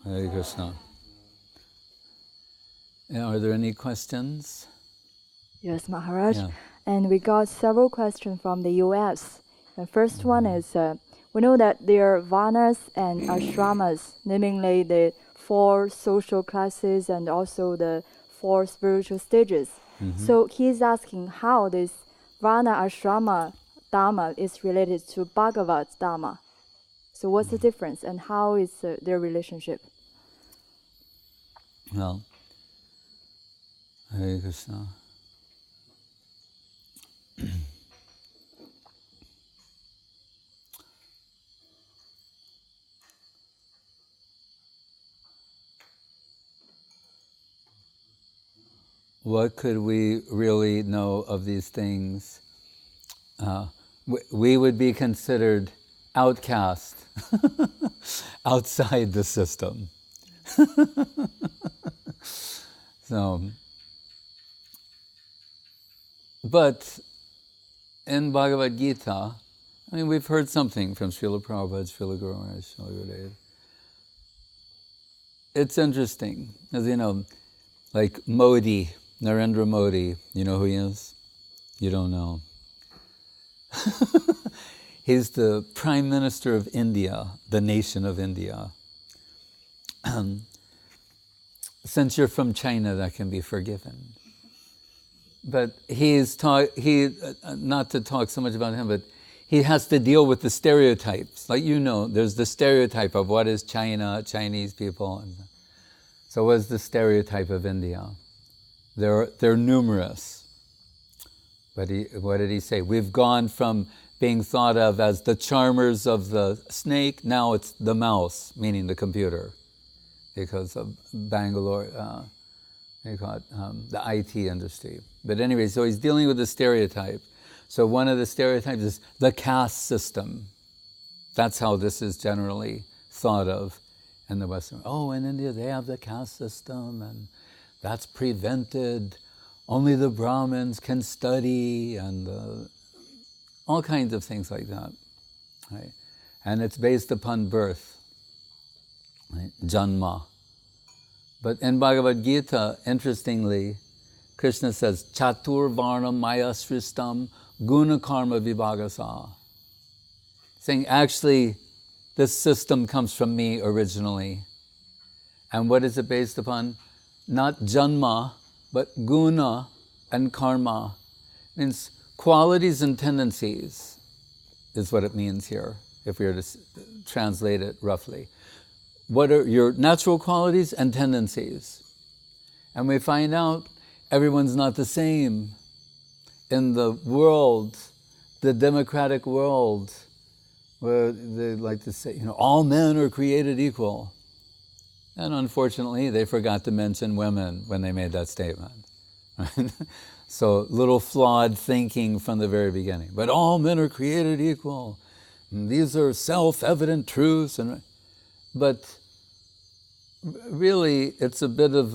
Hare Krishna. Are there any questions? Yes, Maharaj. Yeah. And we got several questions from the US. The first one is, we know that there are varnas and ashramas, namely the 4 social classes and also the 4 spiritual stages. So he's asking how this varna ashrama dharma is related to Bhagavad dharma. So what's the difference and how is their relationship? Well, Hare Krishna. What could we really know of these things? We would be considered outcast outside the system. So, but in Bhagavad Gita, I mean, we've heard something from Srila Prabhupada, Srila Guru Maharaj, Srila Gurudev. It's interesting, as you know, like Modi, Narendra Modi, you know who he is? You don't know. He's the Prime Minister of India, the nation of India. Since you're from China, that can be forgiven. But not to talk so much about him, but he has to deal with the stereotypes. Like there's the stereotype of what is China, Chinese people. So what is the stereotype of India? They're numerous. But what did he say? We've gone from being thought of as the charmers of the snake, now it's the mouse, meaning the computer, because of Bangalore, they call it the IT industry. But anyway, so he's dealing with the stereotype. So one of the stereotypes is the caste system. That's how this is generally thought of in the Western. Oh, in India they have the caste system, and that's prevented. Only the Brahmins can study, and all kinds of things like that. Right? And it's based upon birth, right? Janma. But in Bhagavad Gita, interestingly, Krishna says, Chatur Varnam Maya Sristam Guna Karma Vibhagasa. Saying, actually, this system comes from me originally. And what is it based upon? Not janma, but guna and karma. It means qualities and tendencies is what it means here, if we were to translate it roughly. What are your natural qualities and tendencies? And we find out everyone's not the same. In the world, the democratic world, where they like to say, all men are created equal. And unfortunately, they forgot to mention women when they made that statement. Right? So, little flawed thinking from the very beginning. But all men are created equal. And these are self-evident truths. But really, it's a bit of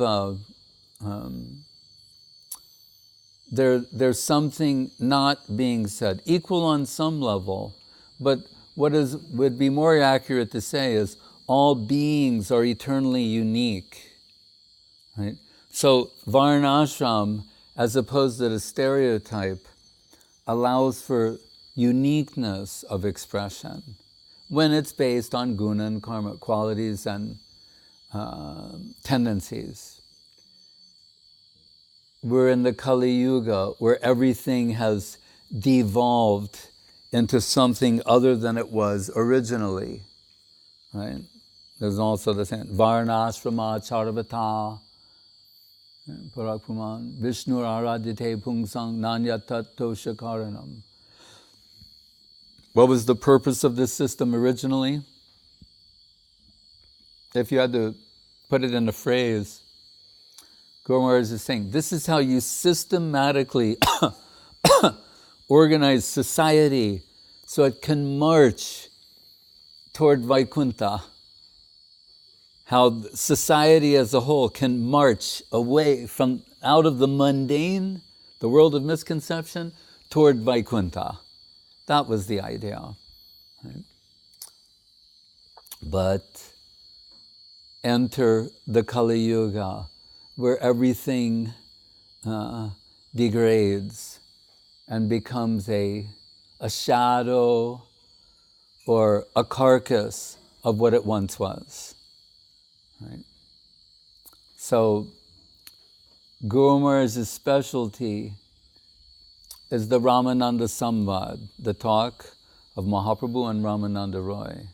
there's something not being said. Equal on some level, but what would be more accurate to say is all beings are eternally unique. Right? So Varnashram, as opposed to the stereotype, allows for uniqueness of expression when it's based on guna and karma, qualities and tendencies. We're in the Kali Yuga where everything has devolved into something other than it was originally. Right? There's also the same Varnashrama Charvata Parakuman Vishnu Aradite Pungsang Nanyatat Toshakaranam. What was the purpose of this system originally? If you had to put it in a phrase, Guru Maharaj is saying, this is how you systematically organize society so it can march toward Vaikuntha. How society as a whole can march away from out of the mundane, the world of misconception, toward Vaikuntha. That was the idea. Right? But enter the Kali Yuga, where everything degrades and becomes a shadow or a carcass of what it once was. Right? So, Guru Maharaj's specialty is the Ramananda Samvad, the talk of Mahaprabhu and Ramananda Roy.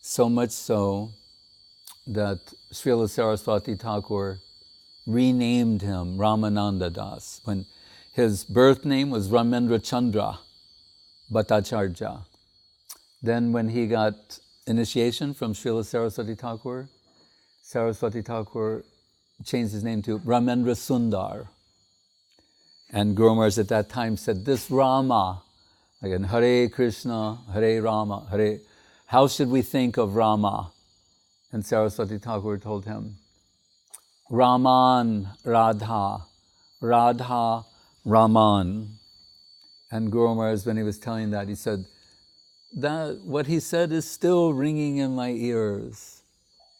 So much so that Srila Saraswati Thakur renamed him Ramananda Das, when his birth name was Ramendra Chandra Bhattacharya. Then when he got initiation from Srila Saraswati Thakur changed his name to Ramendra Sundar. And Guru Maharaj at that time said, this Rama, again, Hare Krishna, Hare Rama, Hare, how should we think of Rama? And Saraswati Thakur told him, Raman, Radha, Radha, Raman. And Guru Maharaj, when he was telling that, he said, that what he said is still ringing in my ears,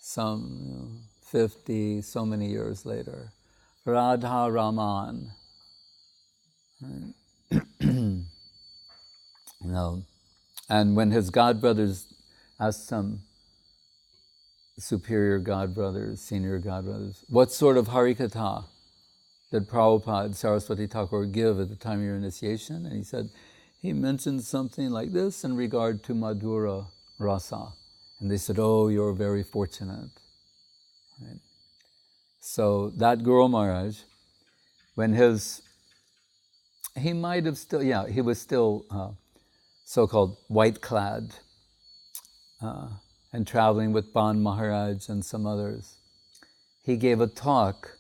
some 50, so many years later. Radha, Raman. And when his godbrothers asked some superior godbrothers, senior godbrothers, what sort of Harikatha did Prabhupada, Saraswati Thakur give at the time of your initiation? And he said, he mentioned something like this in regard to Madhura Rasa. And they said, oh, you're very fortunate. Right? So that Guru Maharaj, when he might have still, he was still so-called white-clad and traveling with Ban Maharaj and some others. He gave a talk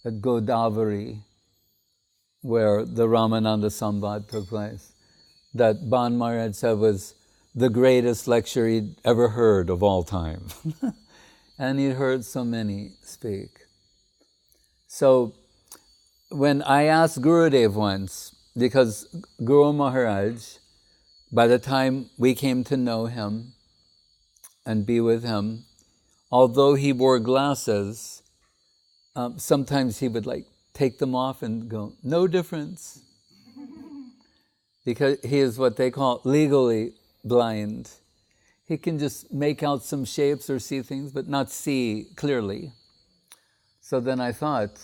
at Godavari, where the Ramananda Samvad took place, that Ban Maharaj said was the greatest lecture he'd ever heard of all time. And he'd heard so many speak. So when I asked Gurudev once, because Guru Maharaj, by the time we came to know him and be with him, although he wore glasses, sometimes he would take them off and go, no difference. Because he is what they call legally blind. He can just make out some shapes or see things, but not see clearly. So then I thought,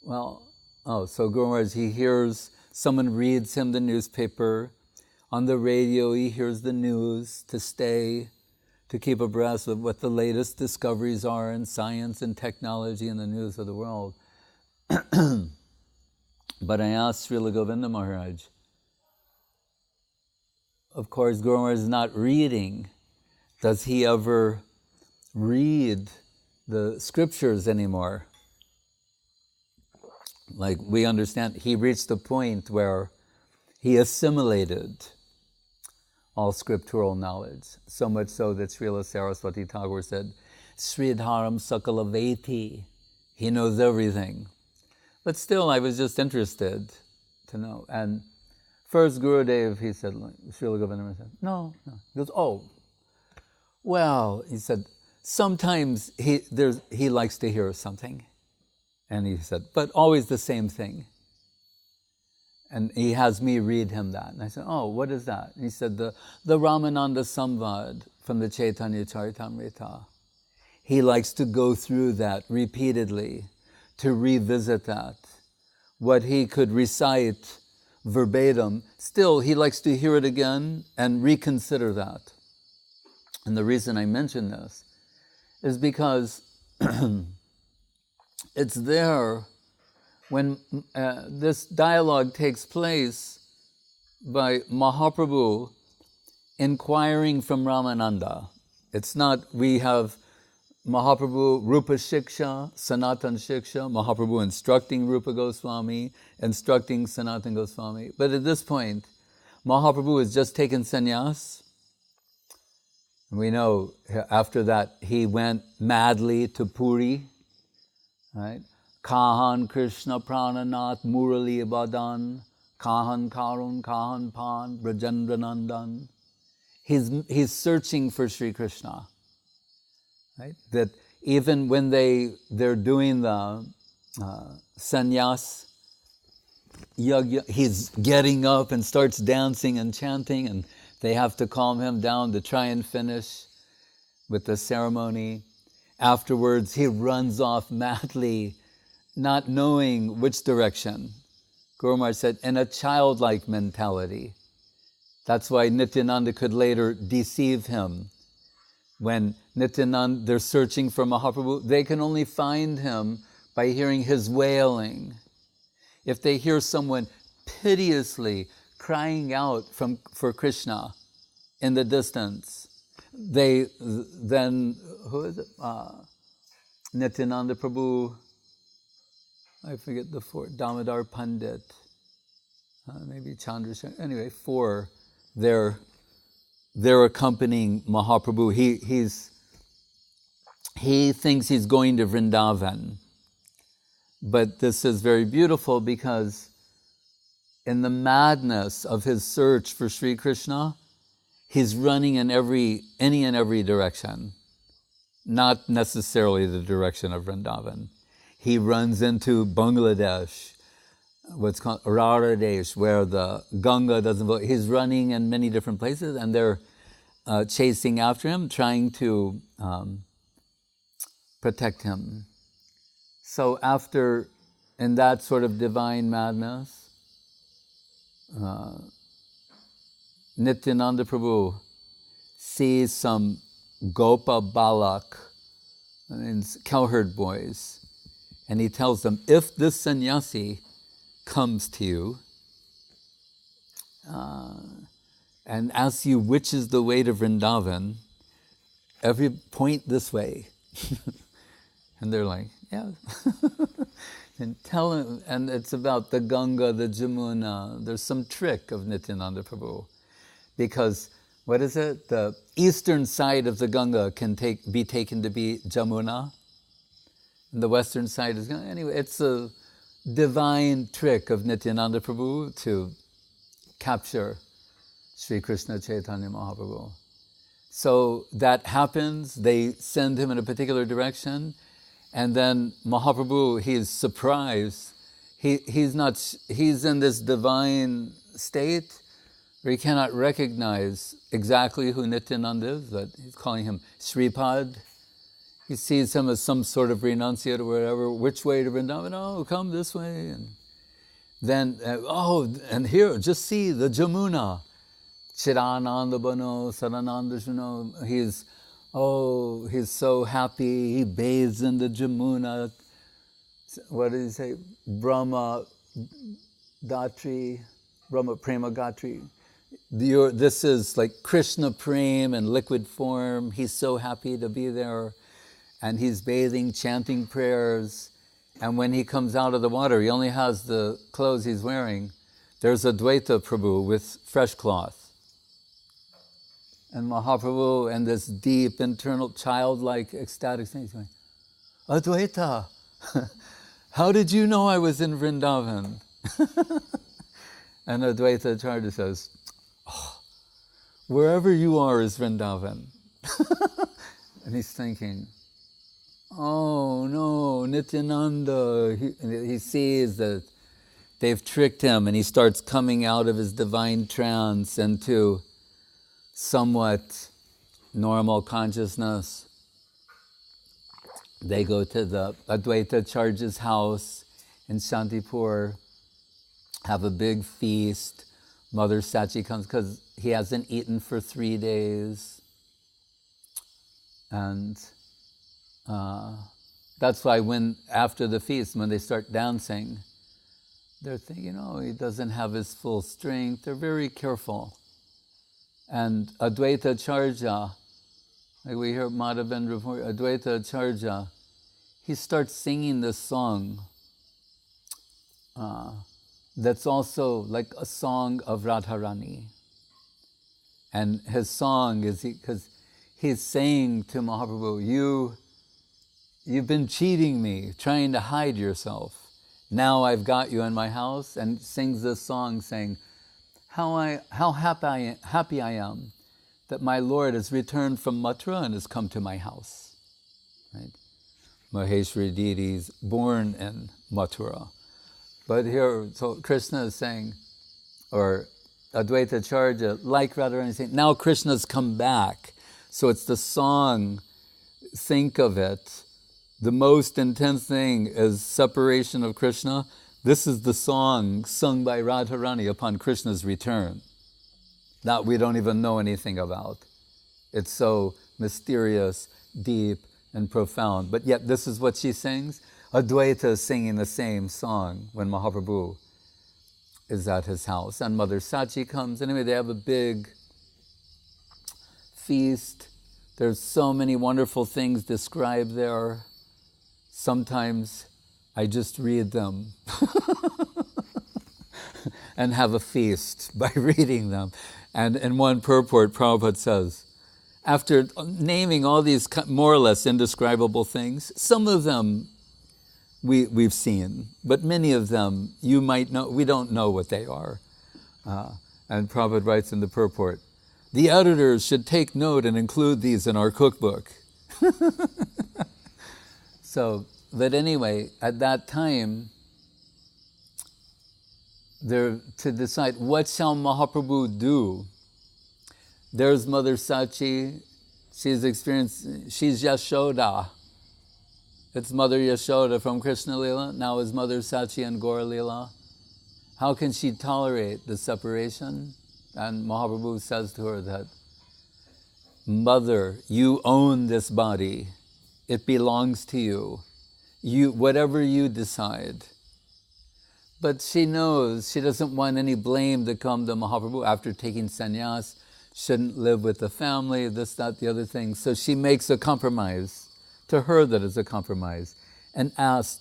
so Guru Maharaj, he hears, someone reads him the newspaper. On the radio, he hears the news to keep abreast of what the latest discoveries are in science and technology and the news of the world. But I asked Srila Govinda Maharaj, of course, Guru Maharaj is not reading. Does he ever read the scriptures anymore? Like we understand, he reached a point where he assimilated all scriptural knowledge, so much so that Srila Saraswati Thakur said, Sridharam Sakalaveti, he knows everything. But still, I was just interested to know. And first Gurudev, he said, Srila Govinda said, no. He goes, he said, sometimes he likes to hear something. And he said, but always the same thing. And he has me read him that. And I said, what is that? And he said, the Ramananda Samvad from the Chaitanya Charitamrita. He likes to go through that repeatedly, to revisit that. What he could recite verbatim, still he likes to hear it again and reconsider that. And the reason I mention this is because it's there when this dialogue takes place by Mahaprabhu inquiring from Ramananda. It's not, we have Mahaprabhu, Rupa Shiksha, Sanatan Shiksha, Mahaprabhu instructing Rupa Goswami, instructing Sanatan Goswami. But at this point, Mahaprabhu has just taken sannyas. We know after that he went madly to Puri, right? Kahan Krishna Prananath Murali Badan, Kahan Karun, Kahan Pan, Brajendra Nandan. He's searching for Sri Krishna. right? That even when they're doing the sannyas yajna, he's getting up and starts dancing and chanting, and they have to calm him down to try and finish with the ceremony. Afterwards, he runs off madly, not knowing which direction. Guru Maharaj said, in a childlike mentality. That's why Nityananda could later deceive him. When Nityananda, they're searching for Mahaprabhu, they can only find him by hearing his wailing. If they hear someone piteously crying out for Krishna in the distance, then who is it? Nityananda Prabhu, I forget the four, Damodar Pandit, maybe Chandrasekhar, anyway, four, they're accompanying Mahaprabhu. He thinks he's going to Vrindavan. But this is very beautiful because in the madness of his search for Sri Krishna, he's running in any and every direction, not necessarily the direction of Vrindavan. He runs into Bangladesh, what's called Raradesh, where the Ganga doesn't flow. He's running in many different places, and they're chasing after him, trying to protect him. So after, in that sort of divine madness, Nityananda Prabhu sees some Gopa Balak, cowherd boys, and he tells them, if this sannyasi comes to you and asks you which is the way to Vrindavan, point this way. And they're like, yeah. And tell him, and it's about the Ganga, the Jamuna. There's some trick of Nityananda Prabhu. Because, what is it? The eastern side of the Ganga can be taken to be Jamuna. And the western side is Ganga. Anyway, it's a divine trick of Nityananda Prabhu to capture Sri Krishna Chaitanya Mahaprabhu. So that happens, they send him in a particular direction, and then Mahaprabhu, he's surprised. He's in this divine state where he cannot recognize exactly who Nityananda is, but he's calling him Sripad. He sees him as some sort of renunciate or whatever. Which way to Vrindavan? Oh, come this way. And then, and here, just see the Jamuna. Chirananda Bano, Sarananda Juno. He's so happy. He bathes in the Jamuna. What did he say? Brahma Datri, Brahma Prema Gatri. This is like Krishna Prem in liquid form. He's so happy to be there. And he's bathing, chanting prayers. And when he comes out of the water, he only has the clothes he's wearing. There's Advaita Prabhu with fresh cloth. And Mahaprabhu, and this deep, internal, childlike, ecstatic thing, he's going, Advaita, how did you know I was in Vrindavan? And Advaita Acharya says, wherever you are is Vrindavan. And he's thinking, oh no, Nityananda. He sees that they've tricked him, and he starts coming out of his divine trance into somewhat normal consciousness. They go to the Advaita Acharya's house in Shantipur, have a big feast. Mother Sachi comes because he hasn't eaten for 3 days. And that's why after the feast, when they start dancing, they're thinking, he doesn't have his full strength. They're very careful. And Advaita Acharya, like we hear Madhavendra, Advaita Acharya, he starts singing this song that's also like a song of Radharani. And his song is because he's saying to Mahaprabhu, you've been cheating me, trying to hide yourself. Now I've got you in my house, and sings this song saying, how happy I am that my Lord has returned from Mathura and has come to my house. right? Maheshwari deities born in Mathura. But here, so Krishna is saying, or Advaita Acharya, like Radharani saying, now Krishna's come back. So it's the song, think of it. The most intense thing is separation of Krishna. This is the song sung by Radharani upon Krishna's return. That we don't even know anything about. It's so mysterious, deep, and profound. But yet this is what she sings. Advaita is singing the same song when Mahaprabhu is at his house. And Mother Sachi comes. Anyway, they have a big feast. There's so many wonderful things described there. Sometimes I just read them and have a feast by reading them. And in one purport, Prabhupada says, after naming all these more or less indescribable things, some of them we've seen, but many of them you might know, we don't know what they are. And Prabhupada writes in the purport, the editors should take note and include these in our cookbook. So, but anyway, at that time, to decide what shall Mahaprabhu do. There's Mother Sachi. She's Yashoda. It's Mother Yashoda from Krishna Lila. Now is Mother Sachi and Gaura Lila. How can she tolerate the separation? And Mahaprabhu says to her that, Mother, you own this body. It belongs to you. Whatever you decide. But she knows she doesn't want any blame to come to Mahaprabhu after taking sannyas, shouldn't live with the family, this, that, the other thing. So she makes a compromise, to her that is a compromise, and asks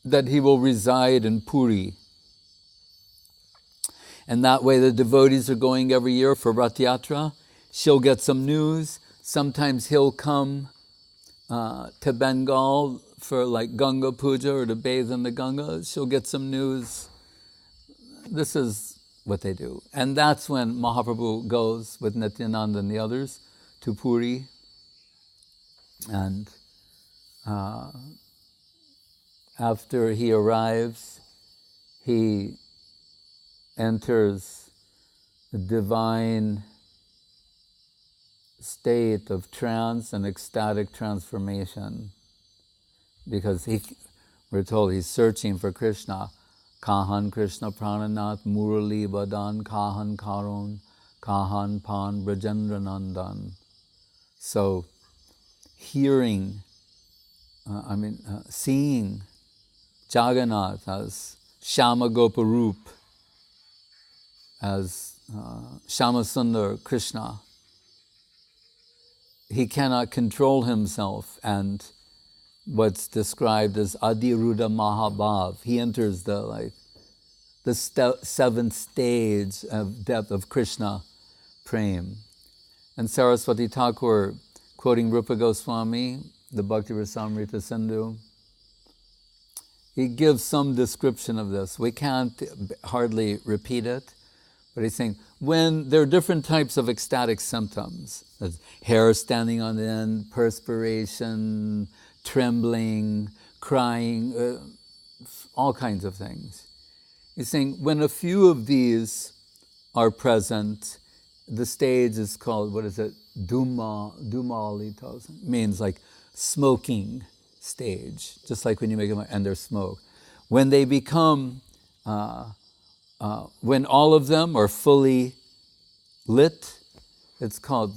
that he will reside in Puri. And that way the devotees are going every year for Rath Yatra. She'll get some news. Sometimes he'll come to Bengal for like Ganga Puja or to bathe in the Ganga. She'll get some news. This is what they do. And that's when Mahaprabhu goes with Nityananda and the others to Puri. And after he arrives, he enters the divine state of trance and ecstatic transformation, because we're told he's searching for Krishna. Kahan Krishna Prananath Murali Badan Kahan Karon Kahan Pan Brajendra Nandan. So hearing, seeing Jagannath as Shama Goparup, as Shama Sundar Krishna, he cannot control himself, and what's described as Adiruddha Mahabhav. He enters the seventh stage of depth of Krishna Prem. And Saraswati Thakur, quoting Rupa Goswami, the Bhakti Rasamrita Sindhu, he gives some description of this. We can't hardly repeat it, but he's saying, when there are different types of ecstatic symptoms, hair standing on end, perspiration, trembling, crying, all kinds of things. He's saying when a few of these are present, the stage is called, Dumalita, means like smoking stage, just like when you make them and there's smoke. When they become, when all of them are fully lit, it's called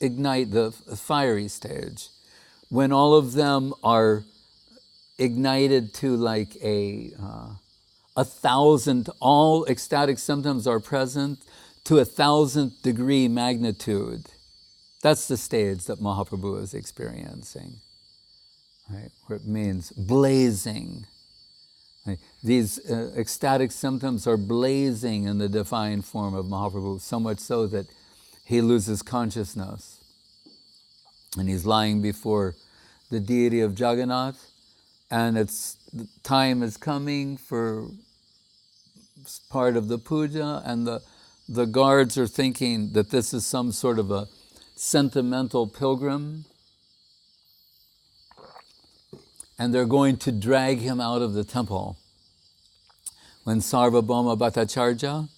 ignite, the fiery stage. When all of them are ignited to like a 1,000, all ecstatic symptoms are present to 1,000th degree magnitude. That's the stage that Mahaprabhu is experiencing, right? Where it means blazing. Right? These ecstatic symptoms are blazing in the divine form of Mahaprabhu, so much so that he loses consciousness. And he's lying before the deity of Jagannath, and the time is coming for part of the puja, and the guards are thinking that this is some sort of a sentimental pilgrim, and they're going to drag him out of the temple. When Sarvabhauma Bhattacharya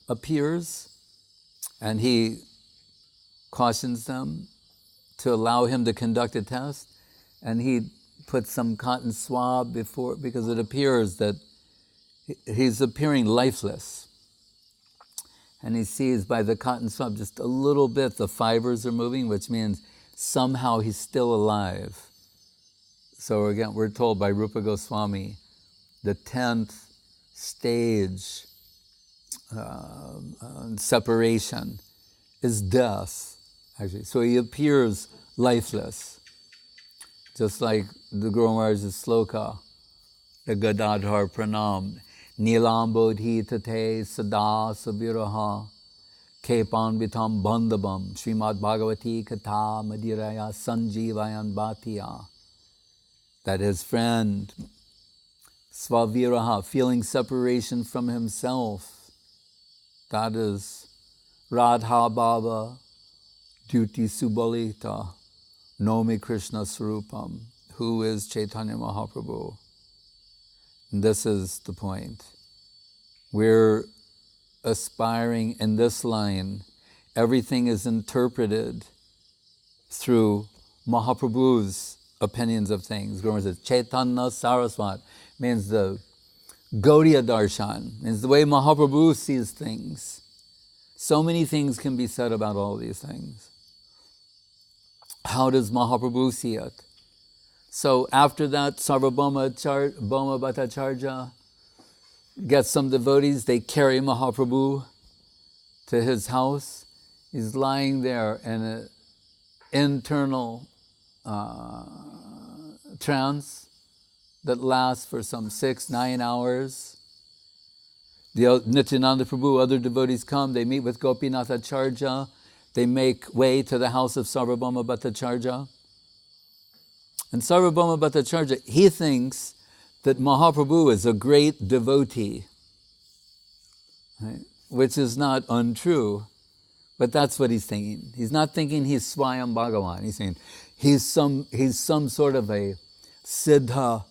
appears, and he cautions them to allow him to conduct a test, and he puts some cotton swab before, because it appears that he's appearing lifeless. And he sees by the cotton swab just a little bit the fibers are moving, which means somehow he's still alive. So again, we're told by Rupa Goswami, the 10th stage separation is death, actually. So he appears lifeless, just like the Guru Maharaj's sloka, the Gadadhar Pranam, Nilambodhi tate sada sabiraha, kepan vitam bandhabam, Srimad Bhagavati Katha Madiraya Sanjivayan Bhatya. That his friend, Svaviraha, feeling separation from himself, that is Radha Baba, Duti Subalita, Nomi Krishna Swarupam, who is Chaitanya Mahaprabhu. And this is the point. We're aspiring in this line, everything is interpreted through Mahaprabhu's opinions of things. Guru says, Chaitanya Saraswat means the Gaudiya Darshan, means the way Mahaprabhu sees things. So many things can be said about all these things. How does Mahaprabhu see it? So after that, Sarvabhauma Bhattacharya gets some devotees, they carry Mahaprabhu to his house. He's lying there in an internal trance that lasts for some 6-9 hours. The Nityananda Prabhu, other devotees come, they meet with Gopinathacharya, they make way to the house of Sarvabhauma Bhattacharya. And Sarvabhauma Bhattacharya, he thinks that Mahaprabhu is a great devotee, right? Which is not untrue, but that's what he's thinking. He's not thinking he's Swayam Bhagavan. He's saying he's some sort of a Siddha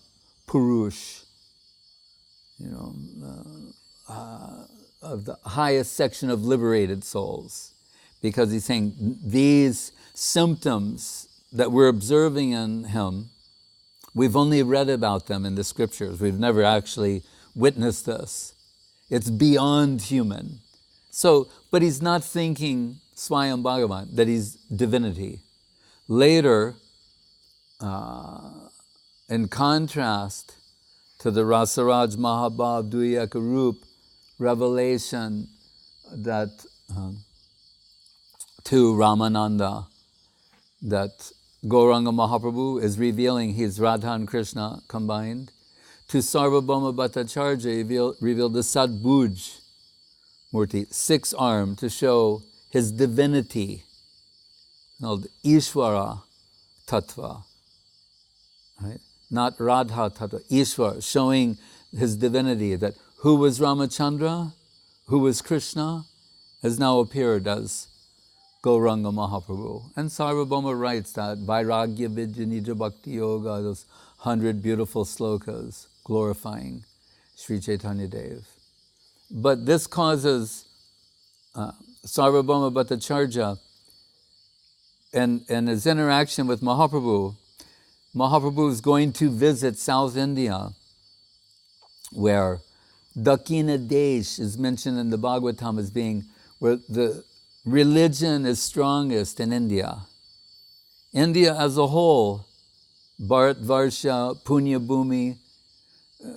Purush, of the highest section of liberated souls. Because he's saying these symptoms that we're observing in him, we've only read about them in the scriptures. We've never actually witnessed this. It's beyond human. So, but he's not thinking Swayam Bhagavan, that he's divinity. Later, in contrast to the Rasaraj Mahabhav Duyakarup revelation that to Ramananda, that Gauranga Mahaprabhu is revealing he's Radha and Krishna combined. To Sarvabhauma Bhattacharya, he revealed the Sadbhuj Murti, 6-armed, to show his divinity, called Ishvara Tattva, right? Not Radha Tattva, Ishvara, showing his divinity, that who was Ramachandra, who was Krishna, has now appeared as Gauranga Mahaprabhu. And Sarvabhauma writes that, Vairagya Vidya Nija Bhakti Yoga, those 100 beautiful slokas glorifying Sri Chaitanya Dev. But this causes Sarvabhauma Bhattacharya, in his interaction with Mahaprabhu, Mahaprabhu is going to visit South India, where Dakina Desh is mentioned in the Bhagavatam as being where the religion is strongest in India. India as a whole, Bharatvarsha, Punya Bhumi,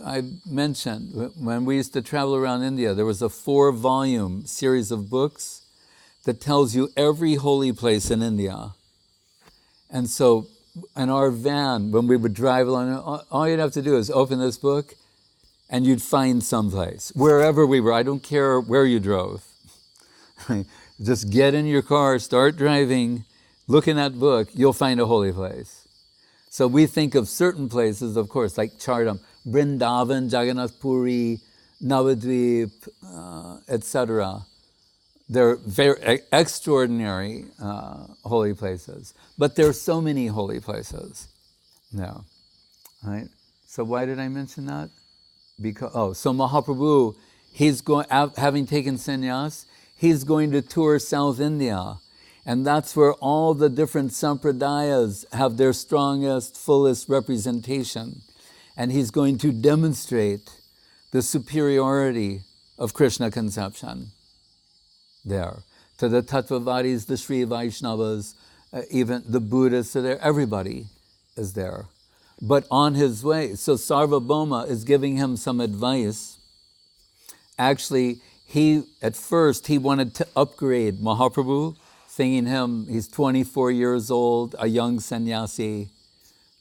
I mentioned, when we used to travel around India, there was a 4-volume series of books that tells you every holy place in India. And so, in our van, when we would drive along, all you'd have to do is open this book, and you'd find someplace, wherever we were. I don't care where you drove. Just get in your car, start driving, look in that book, you'll find a holy place. So we think of certain places, of course, like Chardam, Vrindavan, Jagannath Puri, Navadvip, etc. They're very extraordinary holy places. But there are so many holy places. No. Right? So why did I mention that? So Mahaprabhu, he's going, having taken sannyas, he's going to tour South India. And that's where all the different sampradayas have their strongest, fullest representation. And he's going to demonstrate the superiority of Krishna conception there. To the Tattvavadis, the Sri Vaishnavas, even the Buddhists are there, everybody is there. But on his way, so Sarvabhauma is giving him some advice. Actually, at first he wanted to upgrade Mahaprabhu, thinking he's 24 years old, a young sannyasi,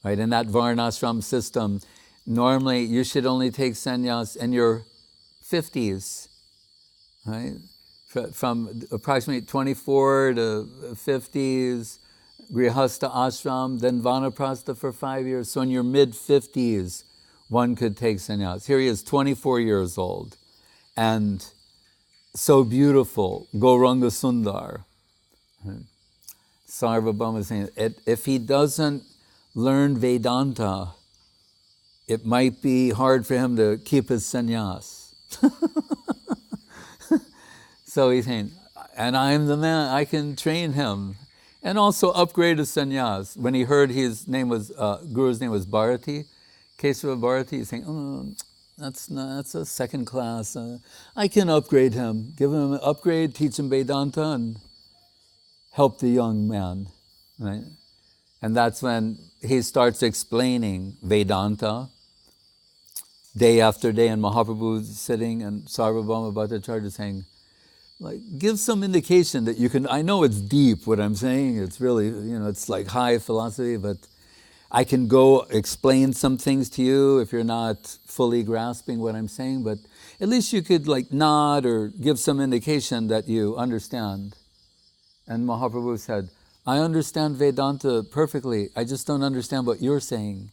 right? In that Varnashram system, normally you should only take sannyas in your 50s, right? From approximately 24 to 50s, Grihastha ashram, then Vanaprastha for 5 years. So in your mid-50s, one could take sannyas. Here he is, 24 years old, and so beautiful, Gauranga Sundar. Sarvabhauma is saying, if he doesn't learn Vedanta, it might be hard for him to keep his sannyas. So he's saying, and I'm the man, I can train him. And also upgrade his sannyas. When he heard Guru's name was Bharati, Kesava Bharati, he's saying, that's a second class. I can upgrade him, give him an upgrade, teach him Vedanta, and help the young man, right? And that's when he starts explaining Vedanta day after day, and Mahaprabhu's sitting, and Sarvabhauma Bhattacharya is saying, give some indication that you can, I know it's deep what I'm saying, it's really, it's like high philosophy, but I can go explain some things to you if you're not fully grasping what I'm saying, but at least you could nod or give some indication that you understand. And Mahaprabhu said, I understand Vedanta perfectly, I just don't understand what you're saying.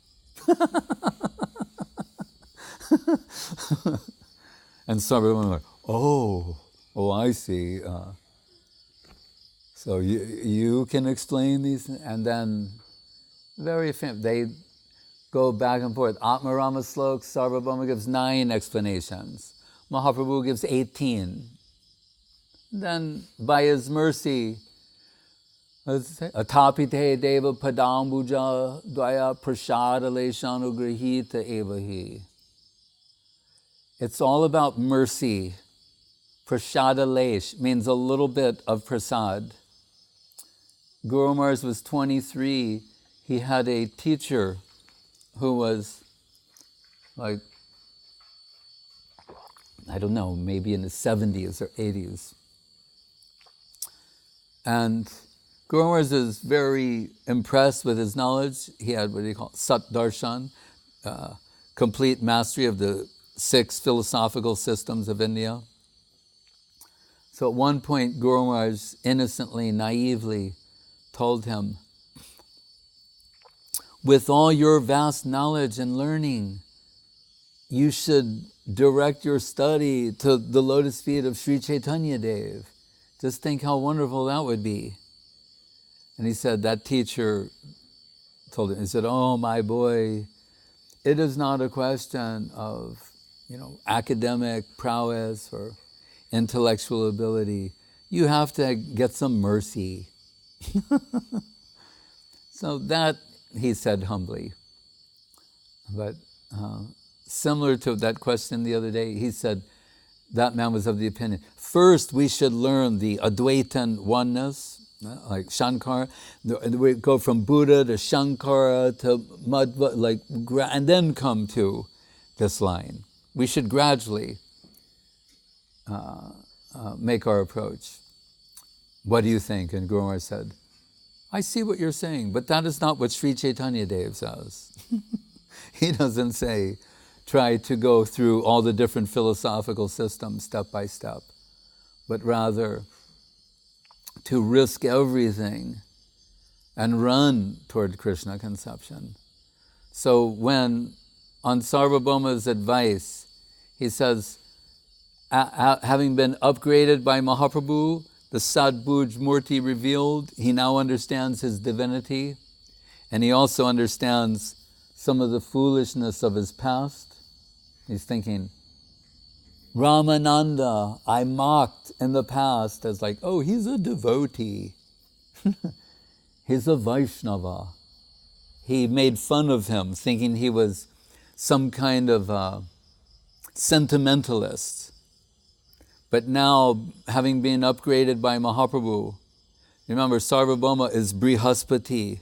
And Sarvabhauma was like, Oh, I see. So you can explain these, and then very famous. They go back and forth. Atmarama Slok, Sarvabhauma gives 9 explanations. Mahaprabhu gives 18. Then, by his mercy, Atapite deva padambuja dvaya prasada leshanu grihita evahi. It's all about mercy. Prasada lesh means a little bit of prasad. Guru Maharaj was 23. He had a teacher who was I don't know, maybe in his 70s or 80s. And Guru Maharaj is very impressed with his knowledge. He had what he called Sat Darshan, complete mastery of the 6 philosophical systems of India. So at one point, Guru Maharaj innocently, naively told him, with all your vast knowledge and learning, you should direct your study to the lotus feet of Sri Chaitanya Dev. Just think how wonderful that would be. And he said, that teacher told him, he said, oh my boy, it is not a question of, academic prowess or intellectual ability. You have to get some mercy. So that, he said humbly. But similar to that question the other day, he said, that man was of the opinion, first we should learn the Advaitan oneness, like Shankara. We go from Buddha to Shankara to Madhva, and then come to this line. We should gradually make our approach. What do you think? And Guru Maharaj said, I see what you're saying, but that is not what Sri Chaitanya Dev says. He doesn't say, try to go through all the different philosophical systems step by step, but rather to risk everything and run toward Krishna conception. So when, on Sarvabhauma's advice, he says, having been upgraded by Mahaprabhu, the Sadbhuj Murti revealed, he now understands his divinity, and he also understands some of the foolishness of his past. He's thinking, Ramananda, I mocked in the past as like, oh, he's a devotee. He's a Vaishnava. He made fun of him, thinking he was some kind of sentimentalist. But now, having been upgraded by Mahaprabhu, remember, Sarvabhauma is Brihaspati,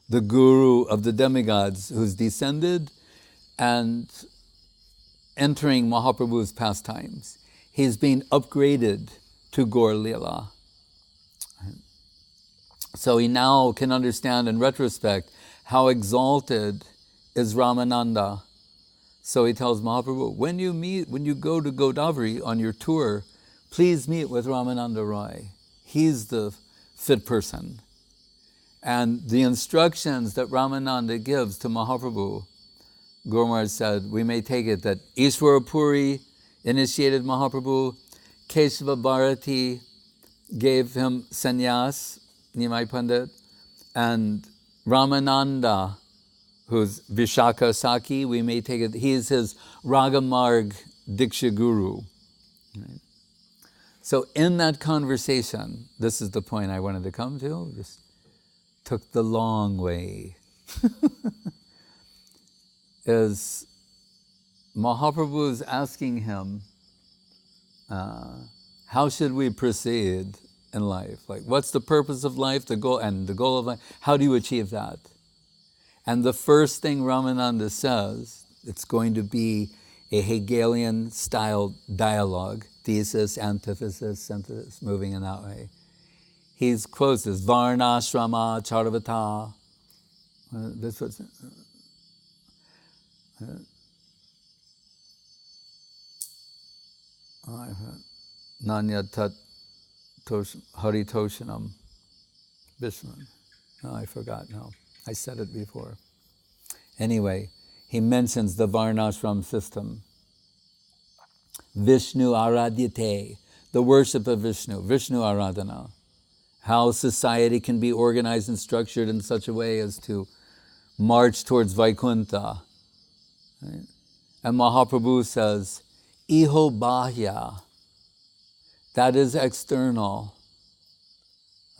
the guru of the demigods, who's descended and entering Mahaprabhu's pastimes. He's being upgraded to Gaur Leela. So he now can understand in retrospect how exalted is Ramananda. So he tells Mahaprabhu, when you go to Godavari on your tour, please meet with Ramananda Roy. He's the fit person. And the instructions that Ramananda gives to Mahaprabhu, Guru Maharaj said, we may take it that Ishwara Puri initiated Mahaprabhu, Keshava Bharati gave him sannyas, Nimai Pandit, and Ramananda, who's Vishaka Saki, we may take it, he is his Ragamarg Diksha Guru. Right? So in that conversation, this is the point I wanted to come to, just took the long way, is Mahaprabhu is asking him, how should we proceed in life? Like, what's the purpose of life, the goal of life? How do you achieve that? And the first thing Ramananda says, it's going to be a Hegelian-style dialogue, thesis, antithesis, synthesis, moving in that way. He quotes this, Varnashrama Charvata. This was Nanya Tat Haritoshanam. Vishnu. No, I forgot now. I said it before. Anyway, he mentions the Varnashram system. Vishnu Aradyate, the worship of Vishnu, Vishnu Aradhana. How society can be organized and structured in such a way as to march towards Vaikuntha. Right? And Mahaprabhu says, Iho Bahya, that is external.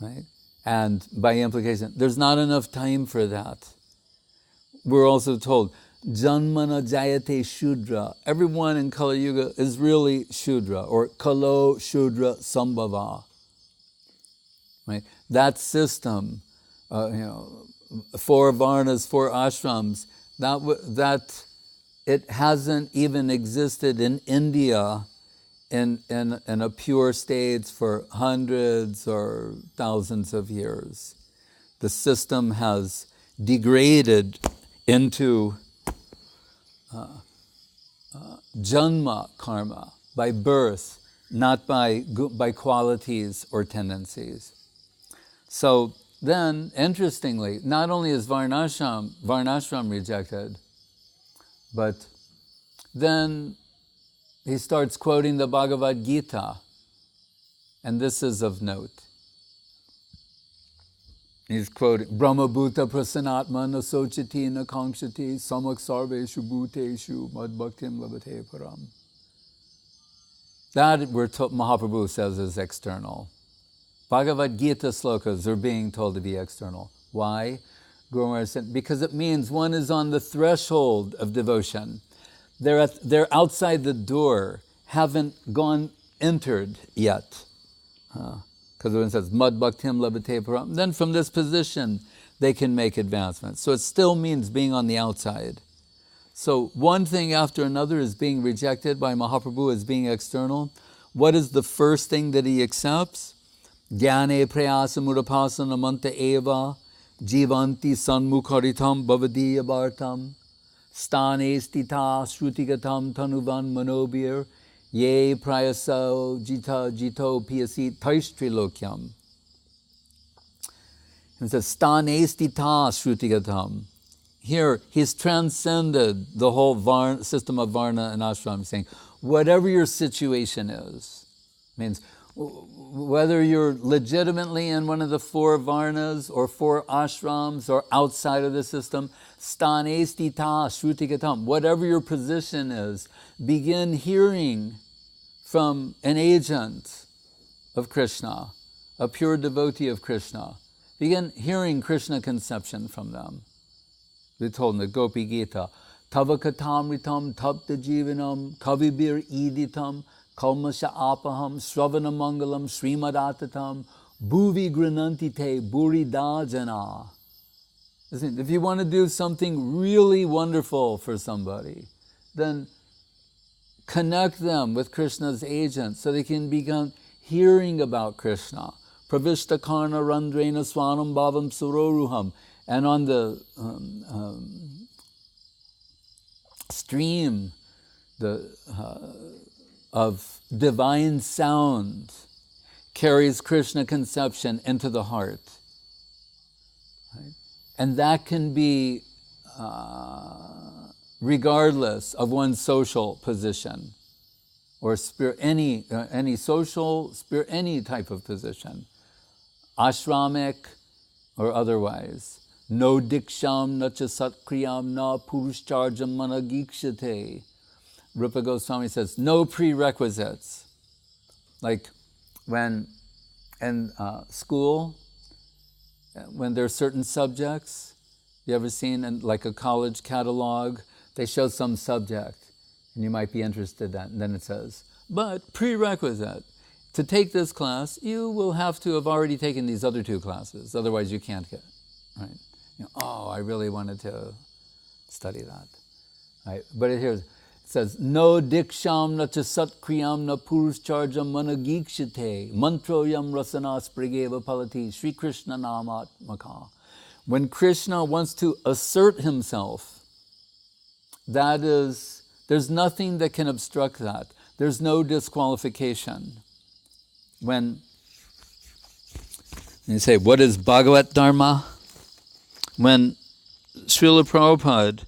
Right? And by implication, there's not enough time for that. We're also told, Janmana Jayate Shudra. Everyone in Kali Yuga is really Shudra, or Kalo Shudra Sambhava. Right? That system, 4 varnas, 4 ashrams, that it hasn't even existed in India in a pure state for hundreds or thousands of years. The system has degraded into janma karma, by birth, not by qualities or tendencies. So then, interestingly, not only is Varnashram rejected, but then he starts quoting the Bhagavad Gita, and this is of note. He's quoting, Brahma Bhuta Prasanatma na sochati na kankshati samak sarveshu bhuteshu madbhaktim labhate param. That Mahaprabhu says is external. Bhagavad Gita slokas are being told to be external. Why? Guru Maharaj said, because it means one is on the threshold of devotion. They're outside the door, haven't entered yet. Because when it says, Mad Bhaktim Labhate Param, then from this position, they can make advancements. So it still means being on the outside. So one thing after another is being rejected by Mahaprabhu as being external. What is the first thing that he accepts? Jnane prayasa murapasana manta eva jivanti sanmukharitam bhavadiya bhartam stane stita shrutigatam tanuvan manobir ye prayaso jito piyasi taistrilokyam. It says stane stita shrutigatam. Here, he's transcended the whole system of varna and ashram, saying, whatever your situation is. Means whether you're legitimately in one of the 4 varnas or 4 ashrams or outside of the system, stane stita shrutikatam, whatever your position is, begin hearing from an agent of Krishna, a pure devotee of Krishna. Begin hearing Krishna conception from them. We told in the Gopi Gita, Tava katamritam tapta jivanam kavibir iditam kalmasha apaham sravana mangalam srimadatatam bhuvi grananti te buridajana. Listen, if you want to do something really wonderful for somebody, then connect them with Krishna's agent so they can begin hearing about Krishna. Pravishta karna randrena swanam bhavam suroruham. And on the stream of divine sound carries Krishna conception into the heart. Right? And that can be regardless of one's social position or any social, any type of position, ashramic or otherwise. No diksham na cha satkriyam na purushcharjam managikshate. Rupa Goswami says, no prerequisites. Like when in school, when there are certain subjects, you ever seen in like a college catalog, they show some subject and you might be interested in that, and then it says, but prerequisite, to take this class, you will have to have already taken these other 2 classes, otherwise you can't get, right? Oh, I really wanted to study that. Right? But it says, no diksham na cha satkriyam na purushcharjam managikshate mantroyam rasanas prigeva palati Sri Krishna namatmaka. When Krishna wants to assert himself, that is, there's nothing that can obstruct that. There's no disqualification. When you say, what is Bhagavat Dharma? When Srila Prabhupada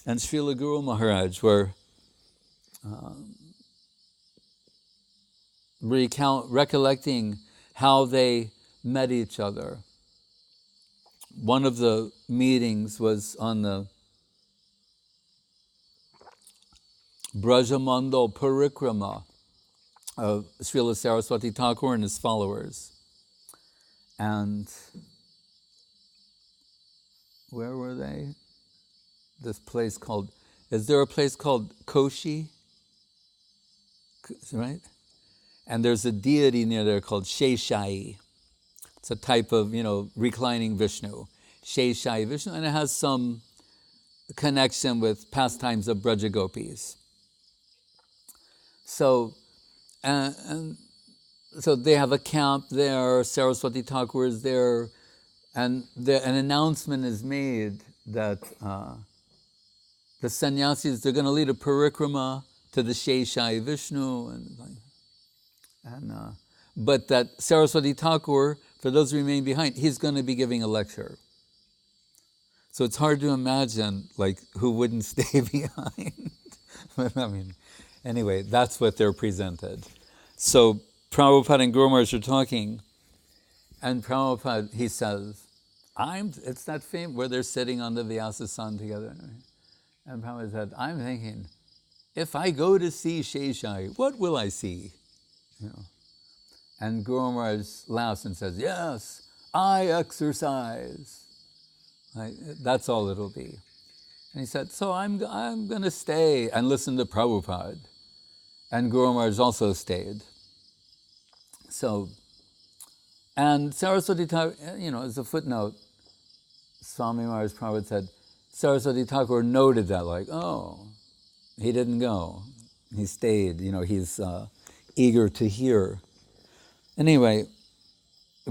and Srila Guru Maharaj were recollecting how they met each other, one of the meetings was on the Brajamandal Parikrama of Srila Saraswati Thakur and his followers. And where were they? This place called, is there a place called Koshi? Right? And there's a deity near there called Sheshai. It's a type of, reclining Vishnu. Sheshai Vishnu, and it has some connection with pastimes of Braja Gopis. So, and so they have a camp there, Saraswati Thakur is there, and an announcement is made that the sannyasis, they're going to lead a parikrama to the Sheshai Vishnu, but that Saraswati Thakur, for those who remain behind, he's going to be giving a lecture. So it's hard to imagine, who wouldn't stay behind. But anyway, that's what they're presented. So Prabhupada and Guru Maharaj are talking, and Prabhupada, he says, it's that fame where they're sitting on the Vyasa-san together. And Prabhupada said, I'm thinking, if I go to see Sheshai, what will I see? And Guru Maharaj laughs and says, yes, I exercise. That's all it'll be. And he said, so I'm going to stay and listen to Prabhupada. And Guru Maharaj also stayed. So, and Saraswati Thakur, as a footnote, Swami Maharaj Prabhupada said, Saraswati Thakur noted that, he didn't go. He stayed, he's eager to hear. Anyway,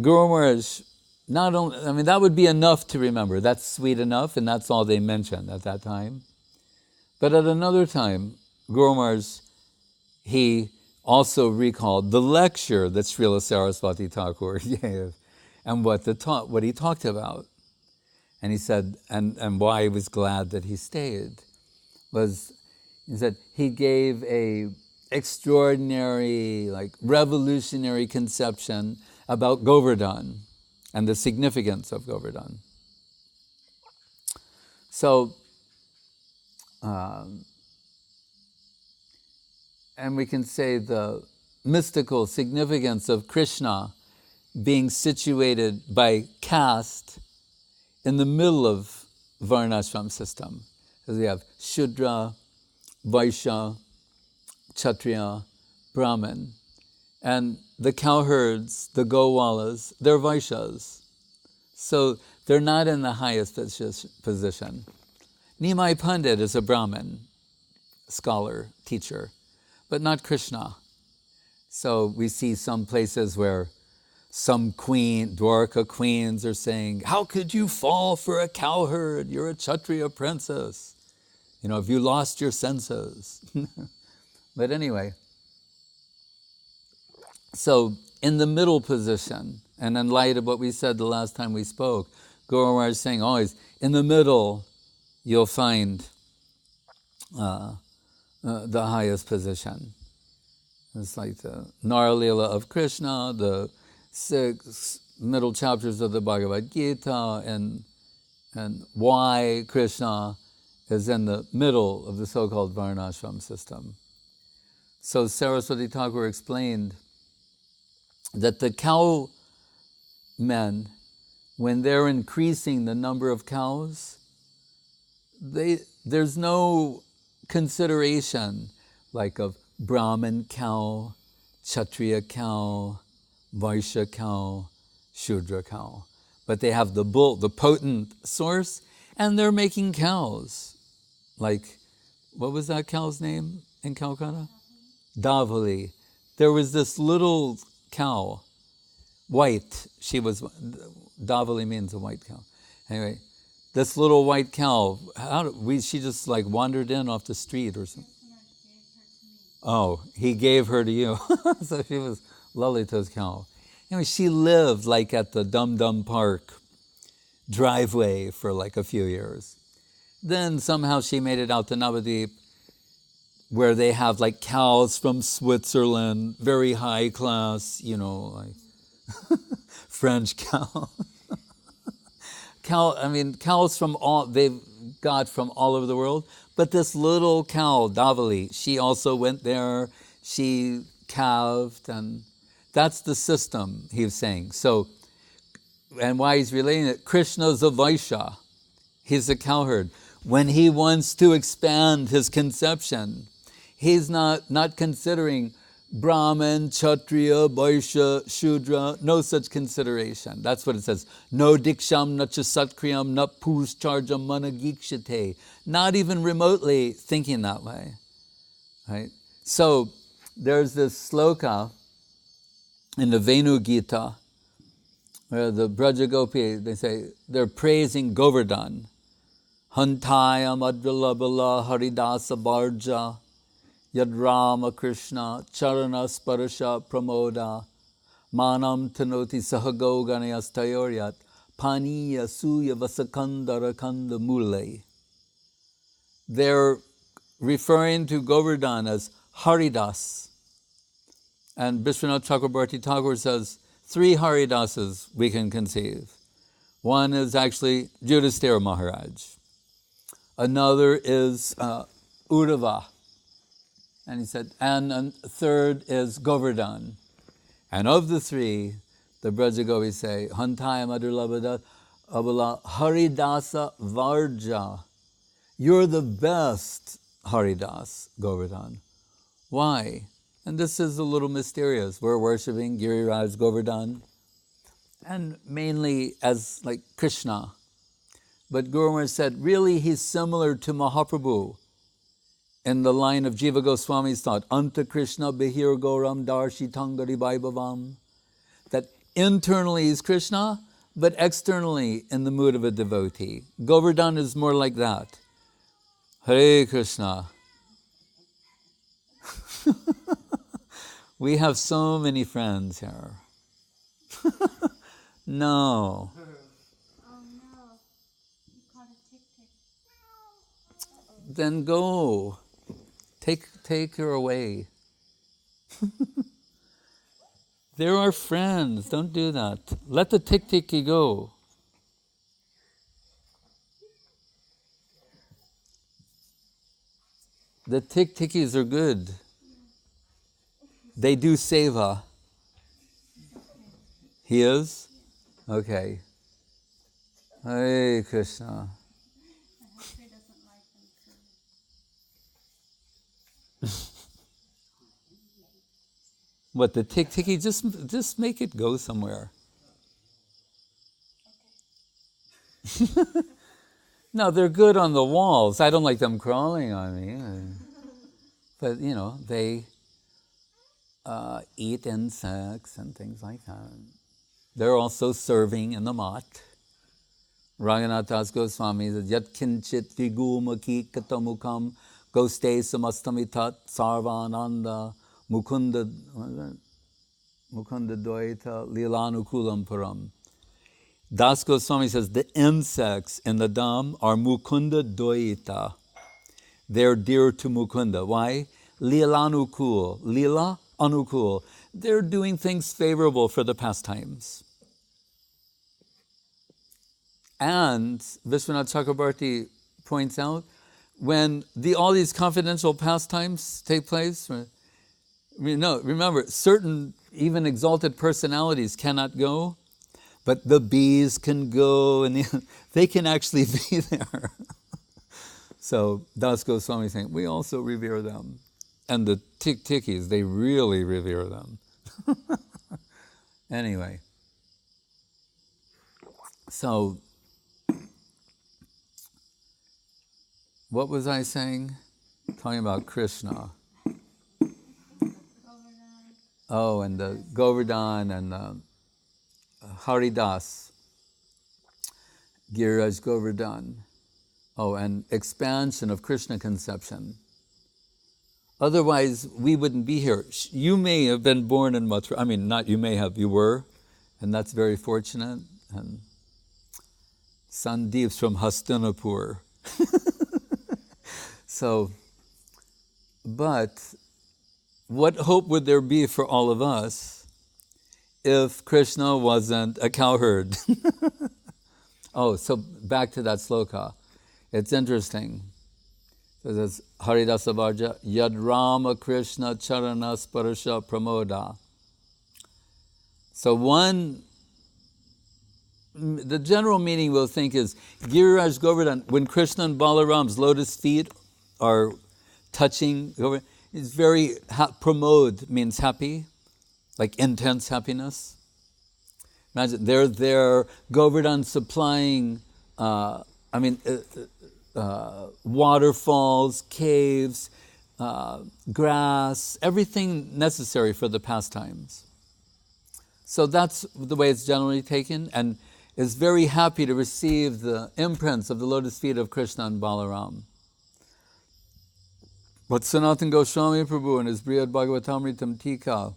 Guru Maharaj, not only, that would be enough to remember. That's sweet enough, and that's all they mentioned at that time. But at another time, Guru Maharaj, he also recalled the lecture that Srila Saraswati Thakur gave and what he talked about. And he said, and why he was glad that he stayed, was, he said, he gave a extraordinary, like revolutionary conception about Govardhan and the significance of Govardhan. So, and we can say the mystical significance of Krishna being situated by caste in the middle of Varnashram system. Because we have Shudra, Vaishya, Kshatriya, Brahmin. And the cowherds, the Gowalas, they're Vaishyas. So they're not in the highest position. Nimai Pandit is a Brahmin, scholar, teacher, but not Krishna. So we see some places where some Dwarka queens are saying, how could you fall for a cowherd? You're a Kshatriya princess. Have you lost your senses? But anyway, so in the middle position, and in light of what we said the last time we spoke, Guru Maharaj is saying always, in the middle, you'll find the highest position. It's like the Naralila of Krishna, the 6 middle chapters of the Bhagavad Gita, and why Krishna is in the middle of the so-called Varnashram system. So Saraswati Thakur explained that the cow men, when they're increasing the number of cows, there's no consideration like of Brahmin cow, Kshatriya cow, Vaishya cow, Shudra cow. But they have the bull, the potent source, and they're making cows. Like, what was that cow's name in Calcutta? Davali. There was this little cow, white. Davali means a white cow. Anyway, this little white cow, she just like wandered in off the street or something. Oh, he gave her to you. So she was Lalita's cow. Anyway, she lived like at the Dum Dum Park driveway for like a few years. Then somehow she made it out to Navadvip, where they have like cows from Switzerland, very high class, like French cow. Cows they've got from all over the world. But this little cow, Davali, she also went there, she calved, and that's the system, he was saying. So, and why he's relating it, Krishna's a Vaishya. He's a cowherd. When he wants to expand his conception, he's not considering Brahman, Kshatriya, Vaishya, Shudra, no such consideration. That's what it says. No diksham, na cha satkriyam, na puscharjam managikshate. Not even remotely thinking that way. Right? So there's this sloka in the Venu Gita where the Brajagopi, they say, they're praising Govardhan. Hantaya Madrulabala Haridasa Barja Yad Rama Krishna Charana Sparasha Pramoda Manam Tanoti Sahago Ganayas Tayoryat Paniya Suya Vasakandara Kanda Mule. They're referring to Govardhan as Haridas. And Vishwanath Chakrabarti Thakur says 3 Haridasas we can conceive. One is actually Yudhisthira Maharaj. Another is Uddhava. And he said, and a third is Govardhan. And of the 3, the Brajagopis say, Hantaya Madhurlabhada Abala Haridasa Varja. You're the best Haridas, Govardhan. Why? And this is a little mysterious. We're worshipping Giriraj Govardhan, and mainly as like Krishna. But Guru Maharaj said, really he's similar to Mahaprabhu in the line of Jiva Goswami's thought, Anta Krishna Behir Goram Darshi Tangari Vaibhavam. That internally he's Krishna, but externally in the mood of a devotee. Govardhan is more like that. Hare Krishna. We have so many friends here. No. Oh no. You caught a tick-tick. Then go. Take her away. They're our friends. Don't do that. Let the tick-ticky go. The tick-tickies are good. They do seva. He is? Okay. Hare Krishna. What, the tick-ticky? Just make it go somewhere. No, they're good on the walls. I don't like them crawling on me. But, they eat insects and things like that. They're also serving in the mat. Raghunath Das Goswami says, Yat kinchit vigumaki katamukam goste samastamitat sarvananda mukunda dvaita lilanukulam param. Das Goswami says, the insects in the dam are mukunda dvaita. They're dear to Mukunda. Why? Lilanukul. Lila anukul. They're doing things favorable for the pastimes. And Vishwanath Chakrabarti points out, when all these confidential pastimes take place, remember, certain even exalted personalities cannot go, but the bees can go, and they can actually be there. So Das Goswami is saying, we also revere them. And the tick-tickies, they really revere them. Anyway. So, what was I saying? Talking about Krishna. Oh, and the Govardhan and the Haridas. Giriraj Govardhan. Oh, and expansion of Krishna conception. Otherwise, we wouldn't be here. You may have been born in Mathura. I mean, not you may have, you were. And that's very fortunate. And Sandeep's from Hastinapur. So, but what hope would there be for all of us if Krishna wasn't a cowherd? Oh, so back to that sloka. It's interesting. So it says, Haridasa Varja, Yad Rama Krishna Charana Sparasha Pramoda. So the general meaning we'll think is, Giriraj Govardhan, when Krishna and Balaram's lotus feet are touching, it's very, pramod means happy, like intense happiness. Imagine, they're there, Govardhan supplying, waterfalls, caves, grass, everything necessary for the pastimes. So that's the way it's generally taken, and is very happy to receive the imprints of the lotus feet of Krishna and Balaram. But Sanatana Goswami Prabhu in his Brihad Bhagavatamritam Tika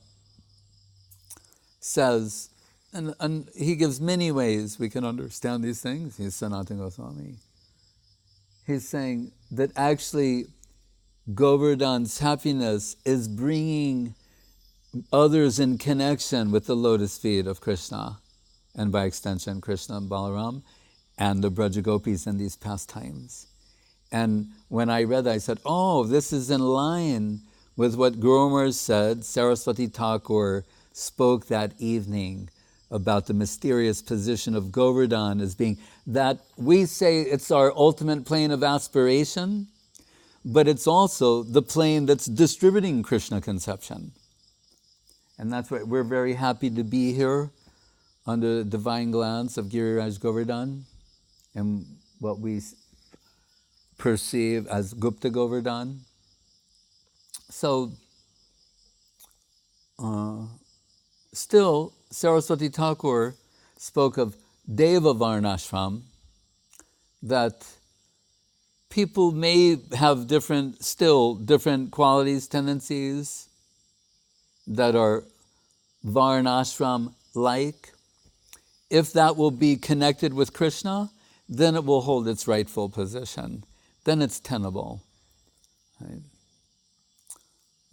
says, and he gives many ways we can understand these things. He's Sanatana Goswami. He's saying that actually Govardhan's happiness is bringing others in connection with the lotus feet of Krishna, and by extension Krishna and Balaram, and the Brajagopis in these pastimes. And when I read that, I said, oh, this is in line with what Gurumar said. Saraswati Thakur spoke that evening about the mysterious position of Govardhan as being that we say it's our ultimate plane of aspiration, but it's also the plane that's distributing Krishna conception. And that's why we're very happy to be here under the divine glance of Giriraj Govardhan and what we perceive as Gupta Govardhan. So, still, Saraswati Thakur spoke of Deva Varnashram, that people may have different qualities, tendencies that are Varnashram-like. If that will be connected with Krishna, then it will hold its rightful position. Then it's tenable. Right?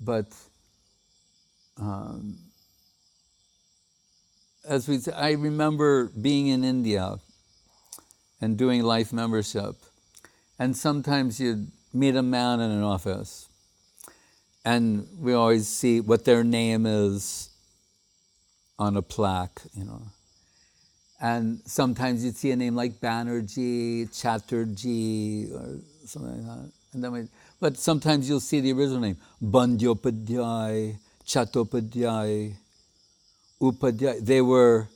But as we say, I remember being in India and doing life membership, and sometimes you'd meet a man in an office, and we always see what their name is on a plaque, And sometimes you'd see a name like Banerjee, Chatterjee, or something like that. And then but sometimes you'll see the original name, Bandyopadhyay, Chattopadhyay, Upadhyay. They were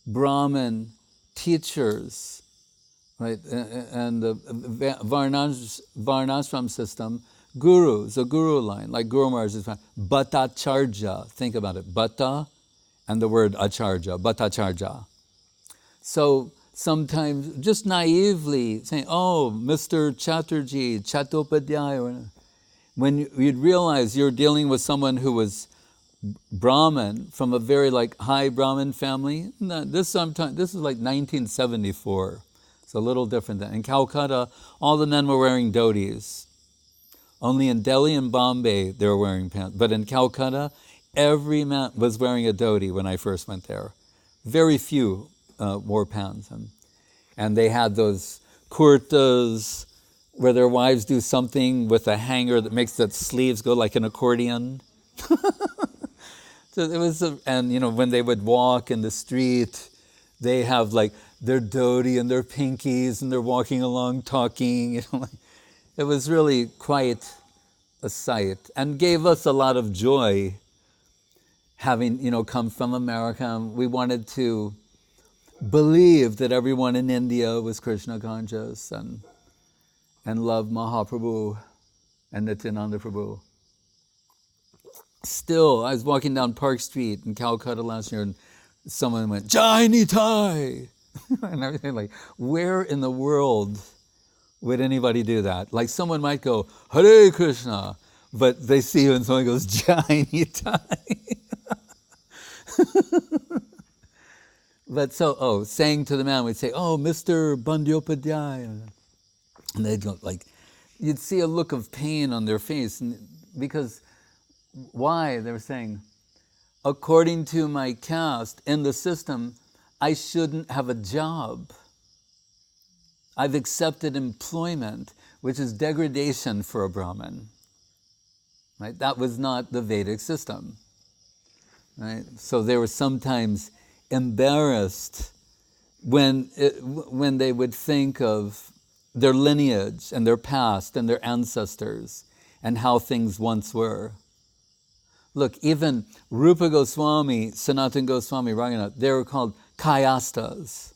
Brahmin teachers, right? And the Varnashram system, gurus, a guru line, like Guru Maharaj is Bhattacharya. Think about it, Bhatta and the word acharya, Bhattacharya. So sometimes just naively saying, oh, Mr. Chatterjee, Chattopadhyay, when you'd realize you're dealing with someone who was Brahmin from a very high Brahmin family. This is like 1974. It's a little different then. In Calcutta, all the men were wearing dhotis. Only in Delhi and Bombay they were wearing pants. But in Calcutta, every man was wearing a dhoti when I first went there. Very few wore pants. And they had those kurtas where their wives do something with a hanger that makes the sleeves go like an accordion. So it was, when they would walk in the street, they have their dhoti and their pinkies, and they're walking along talking. It was really quite a sight, and gave us a lot of joy, having come from America. We wanted to believe that everyone in India was Krishna conscious and loved Mahaprabhu and Nityananda Prabhu. Still, I was walking down Park Street in Calcutta last year, and someone went, Jai Nitai! And everything, where in the world would anybody do that? Someone might go, Hare Krishna, but they see you and someone goes, Jai Nitai! But saying to the man, we'd say, oh, Mr. Bandyopadhyay. And they'd go, you'd see a look of pain on their face, because why? They were saying, according to my caste in the system, I shouldn't have a job. I've accepted employment, which is degradation for a Brahmin. Right? That was not the Vedic system. Right? So they were sometimes embarrassed when they would think of their lineage and their past and their ancestors and how things once were. Look, even Rupa Goswami, Sanatana Goswami, Raghunath, they were called kayastas.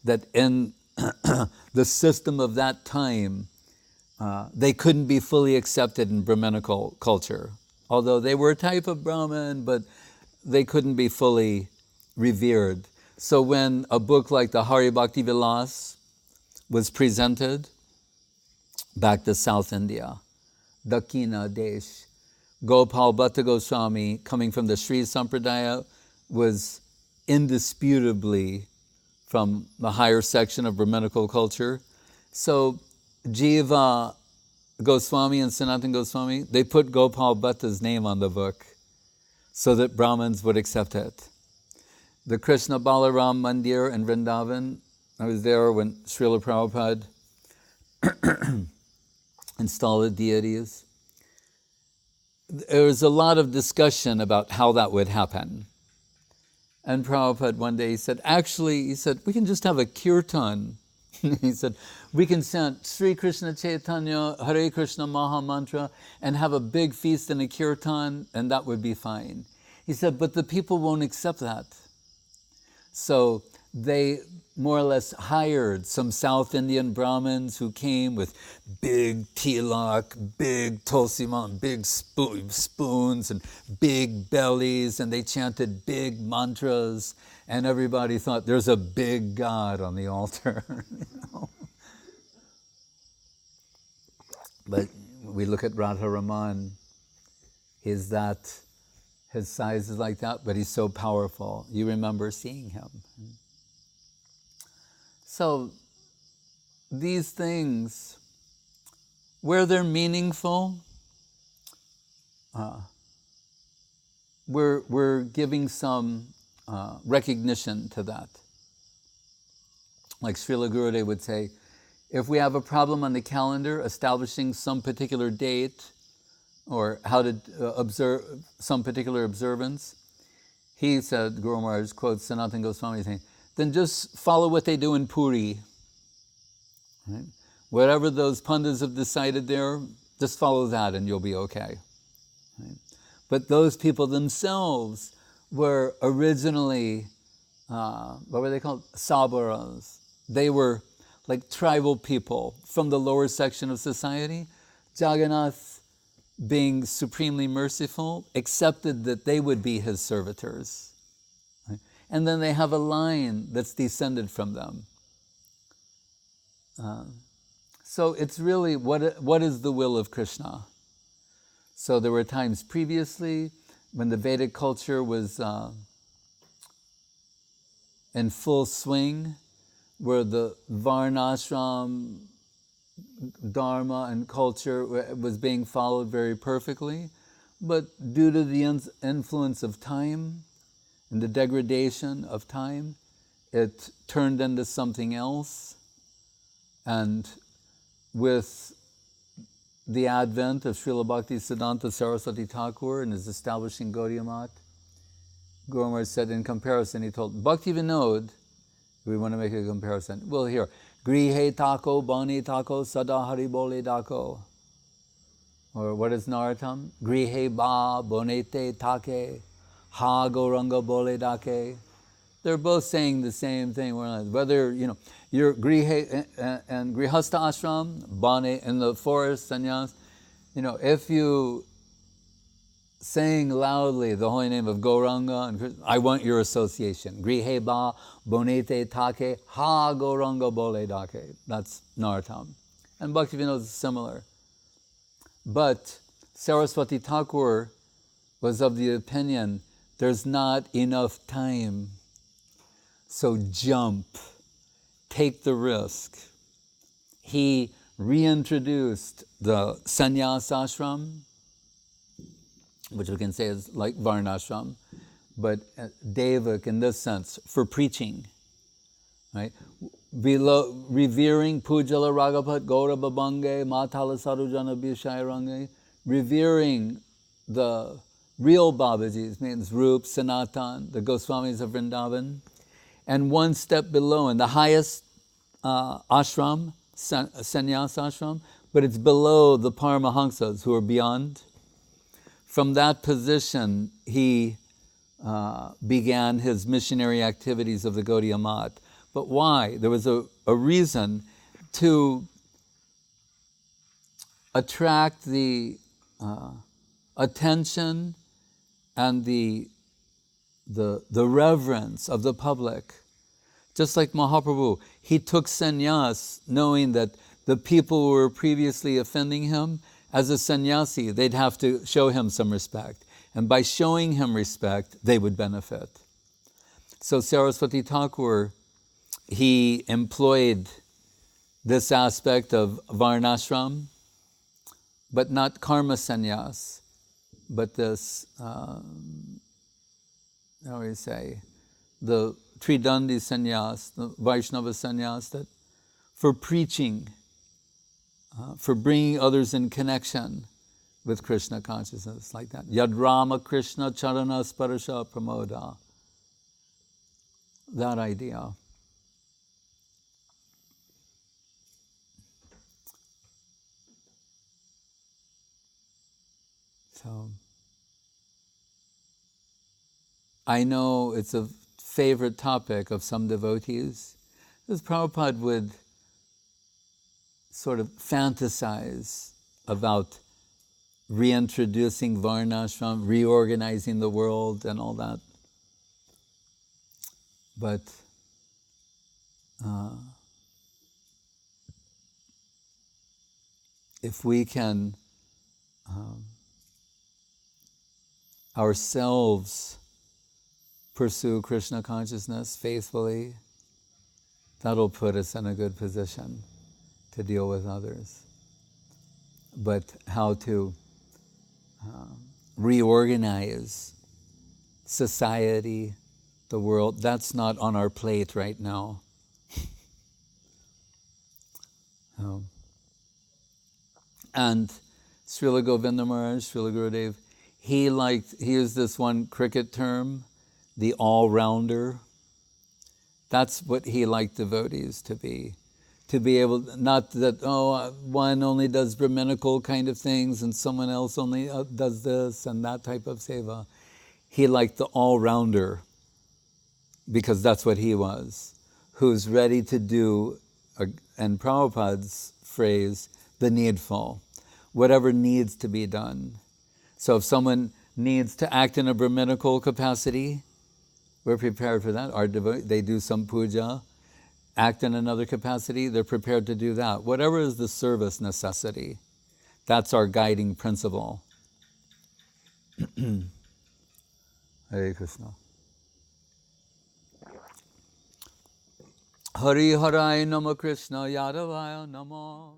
That in the system of that time, they couldn't be fully accepted in Brahminical culture. Although they were a type of Brahmin, but they couldn't be fully revered. So when a book like the Hari Bhakti Vilas was presented back to South India, Dakina Desh, Gopal Bhatta Goswami, coming from the Sri Sampradaya, was indisputably from the higher section of Brahminical culture. So Jiva Goswami and Sanatana Goswami, they put Gopal Bhatta's name on the book so that Brahmins would accept it. The Krishna Balaram Mandir in Vrindavan, I was there when Srila Prabhupada installed the deities. There was a lot of discussion about how that would happen. And Prabhupada one day, he said, we can just have a kirtan. He said, we can chant Sri Krishna Chaitanya, Hare Krishna Maha Mantra, and have a big feast and a kirtan, and that would be fine. He said, but the people won't accept that. So they more or less hired some South Indian Brahmins who came with big tilak, big tulsiman, big spoons and big bellies, and they chanted big mantras, and everybody thought there's a big God on the altar. But we look at Radha Raman, his size is like that, but he's so powerful. You remember seeing him. So these things, where they're meaningful, we're giving some recognition to that. Like Srila Gurudev would say, if we have a problem on the calendar establishing some particular date or how to observe some particular observance, he said, Guru Maharaj quotes Sanatana Goswami saying, then just follow what they do in Puri. Right? Whatever those pandits have decided there, just follow that and you'll be okay. Right? But those people themselves were originally, what were they called? Sabaras. They were like tribal people from the lower section of society. Jagannath, being supremely merciful, accepted that they would be his servitors. Right? And then they have a line that's descended from them. So it's really, what is the will of Krishna? So there were times previously when the Vedic culture was in full swing, where the Varnashram dharma and culture was being followed very perfectly, but due to the influence of time and the degradation of time, it turned into something else. And with the advent of Srila Bhaktisiddhanta Saraswati Thakur and his establishing Gaudiya Math, Guru Maharaj said in comparison, he told Bhakti Vinod, we want to make a comparison. Well, here, Grihe Tako, Bani Tako, Sada Hari Bole Dako. Or what is Naratam? Grihe Ba, Bonete Take, Ha Gauranga Bole Dake. They're both saying the same thing. Whether, you're Grihe and Grihastha Ashram, Bani in the forest, sannyas, if you saying loudly the holy name of Gauranga, and I want your association. Grihe ba bonete take ha Gauranga bole dake. That's Nartam. And Bhaktivinoda is similar. But Saraswati Thakur was of the opinion there's not enough time. So jump. Take the risk. He reintroduced the sannyas ashram, which we can say is like Varnashram, but Devak in this sense, for preaching, right? Revering Pujala Ragapat Gaura Babange, Matala Sarujana Bishairange, revering the real Babajis, means Rup, Sanatan, the Goswamis of Vrindavan, and one step below, in the highest ashram, sannyas ashram, but it's below the Paramahamsas who are beyond. From that position, he began his missionary activities of the Gaudiya Math. But why? There was a reason to attract the attention and the reverence of the public. Just like Mahaprabhu, he took sannyas knowing that the people who were previously offending him, as a sannyasi, they'd have to show him some respect. And by showing him respect, they would benefit. So Saraswati Thakur, he employed this aspect of Varnashram, but not karma sannyas, but this, how do we say, the Tridandi sannyas, the Vaishnava sannyas, that for preaching, for bringing others in connection with Krishna consciousness, like that. Yad Rama Krishna Charana Sparasha Pramoda. That idea. So, I know it's a favorite topic of some devotees, because Prabhupada would sort of fantasize about reintroducing Varnashram, reorganizing the world and all that. But if we can ourselves pursue Krishna consciousness faithfully, that'll put us in a good position to deal with others. But how to reorganize society, the world. That's not on our plate right now. And Srila Govinda Maharaj, Srila Gurudev, he used this one cricket term, the all-rounder. That's what he liked devotees to be. To be able, not that, one only does Brahminical kind of things and someone else only does this and that type of seva. He liked the all-rounder, because that's what he was, who's ready to do, and Prabhupada's phrase, the needful, whatever needs to be done. So if someone needs to act in a Brahminical capacity, we're prepared for that. They do some puja, act in another capacity, they're prepared to do that. Whatever is the service necessity, that's our guiding principle. Hare Krishna. Hari Harai Nama Krishna Yadavaya Nama.